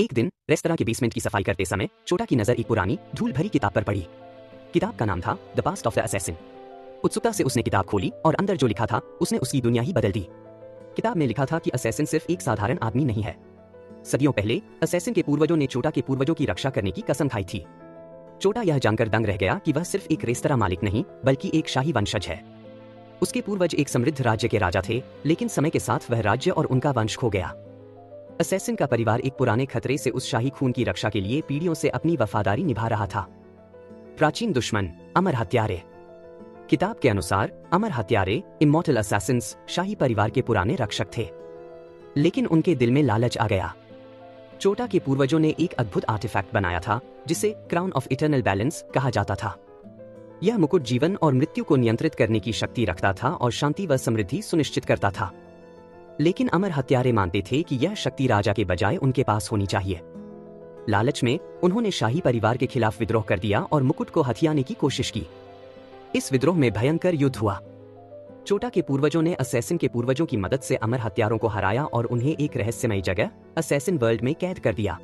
एक दिन रेस्तरां के बेसमेंट की सफाई करते समय छोटा की नजर एक पुरानी धूल भरी किताब पर पड़ी। किताब का नाम था the past of the assassin. उत्सुकता से उसने किताब खोली और अंदर जो लिखा था उसने उसकी दुनिया ही बदल दी। किताब में लिखा था कि असैसिन सिर्फ एक साधारण आदमी नहीं है। सदियों पहले असैसिन के पूर्वजों ने छोटा के पूर्वजों की रक्षा करने की कसम खाई थी। छोटा यह जानकर दंग रह गया कि वह सिर्फ एक रेस्तरां मालिक नहीं बल्कि एक शाही वंशज है। उसके पूर्वज एक समृद्ध राज्य के राजा थे, लेकिन समय के साथ वह राज्य और उनका वंश खो गया। असैसिन का परिवार एक पुराने खतरे से उस शाही खून की रक्षा के लिए पीढ़ियों से अपनी वफादारी निभा रहा था। प्राचीन दुश्मन, अमर हत्यारे। किताब के अनुसार अमर हत्यारे, इमॉर्टल असैसिन्स, शाही परिवार के पुराने रक्षक थे। लेकिन उनके दिल में लालच आ गया। छोटा के पूर्वजों ने एक अद्भुत आर्टिफैक्ट बनाया था जिसे क्राउन ऑफ इटर्नल बैलेंस कहा जाता था। यह मुकुट जीवन और मृत्यु को नियंत्रित करने की शक्ति रखता था और शांति व समृद्धि सुनिश्चित करता था। लेकिन अमर हत्यारे मानते थे कि यह शक्ति राजा के बजाय उनके पास होनी चाहिए। लालच में उन्होंने शाही परिवार के खिलाफ विद्रोह कर दिया और मुकुट को हथियाने की कोशिश की। इस विद्रोह में भयंकर युद्ध हुआ। छोटा के पूर्वजों ने असैसिन के पूर्वजों की मदद से अमर हत्यारों को हराया और उन्हें एक रहस्यमयी जगह असैसिन वर्ल्ड में कैद कर दिया।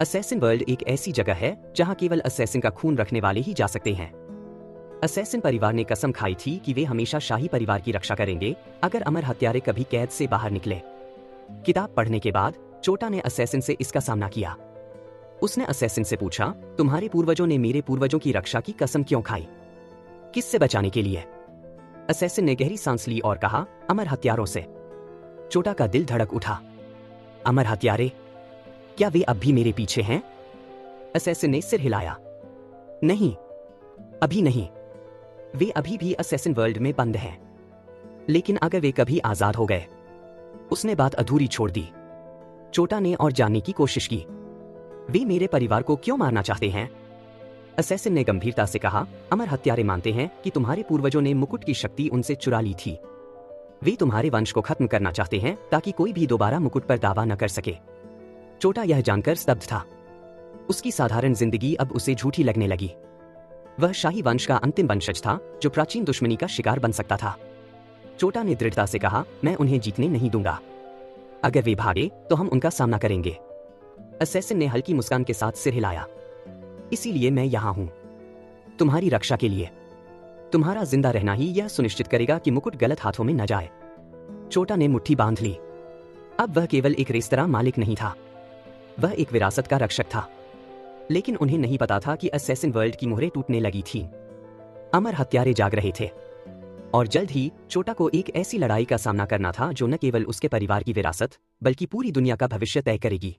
असैसिन वर्ल्ड एक ऐसी जगह है जहां केवल असैसिन का खून रखने वाले ही जा सकते हैं। असैसिन परिवार ने कसम खाई थी कि वे हमेशा शाही परिवार की रक्षा करेंगे अगर अमर हत्यारे कभी कैद से बाहर निकले। किताब पढ़ने के बाद छोटा ने असैसिन से इसका सामना किया। उसने असैसिन से पूछा, तुम्हारे पूर्वजों ने मेरे पूर्वजों की रक्षा की कसम क्यों खाई? किससे बचाने के लिए? असैसिन ने गहरी सांस ली और कहा, अमर हत्यारों से। छोटा का दिल धड़क उठा। अमर हत्यारे? क्या वे अब भी मेरे पीछे हैं? असैसिन ने सिर हिलाया। नहीं, अभी नहीं। वे अभी भी असैसिन वर्ल्ड में बंद हैं। लेकिन अगर वे कभी आजाद हो गए? उसने बात अधूरी छोड़ दी। छोटा ने और जानने की कोशिश की। वे मेरे परिवार को क्यों मारना चाहते हैं? असैसिन ने गंभीरता से कहा, अमर हत्यारे मानते हैं कि तुम्हारे पूर्वजों ने मुकुट की शक्ति उनसे चुरा ली थी। वे तुम्हारे वंश को खत्म करना चाहते हैं ताकि कोई भी दोबारा मुकुट पर दावा न कर सके। छोटा यह जानकर स्तब्ध था। उसकी साधारण जिंदगी अब उसे झूठी लगने लगी। वह शाही वंश का अंतिम वंशज था जो प्राचीन दुश्मनी का शिकार बन सकता था। छोटा ने दृढ़ता से कहा, मैं उन्हें जीतने नहीं दूंगा। अगर वे भागे तो हम उनका सामना करेंगे। असैसिन ने हल्की मुस्कान के साथ सिर हिलाया। इसीलिए मैं यहां हूं, तुम्हारी रक्षा के लिए। तुम्हारा जिंदा रहना ही यह सुनिश्चित करेगा कि मुकुट गलत हाथों में न जाए। छोटा ने मुट्ठी बांध ली। अब वह केवल एक रेस्तरां मालिक नहीं था, वह एक विरासत का रक्षक था। लेकिन उन्हें नहीं पता था कि असैसिन वर्ल्ड की मोहरें टूटने लगी थीं। अमर हत्यारे जाग रहे थे और जल्द ही छोटा को एक ऐसी लड़ाई का सामना करना था जो न केवल उसके परिवार की विरासत बल्कि पूरी दुनिया का भविष्य तय करेगी।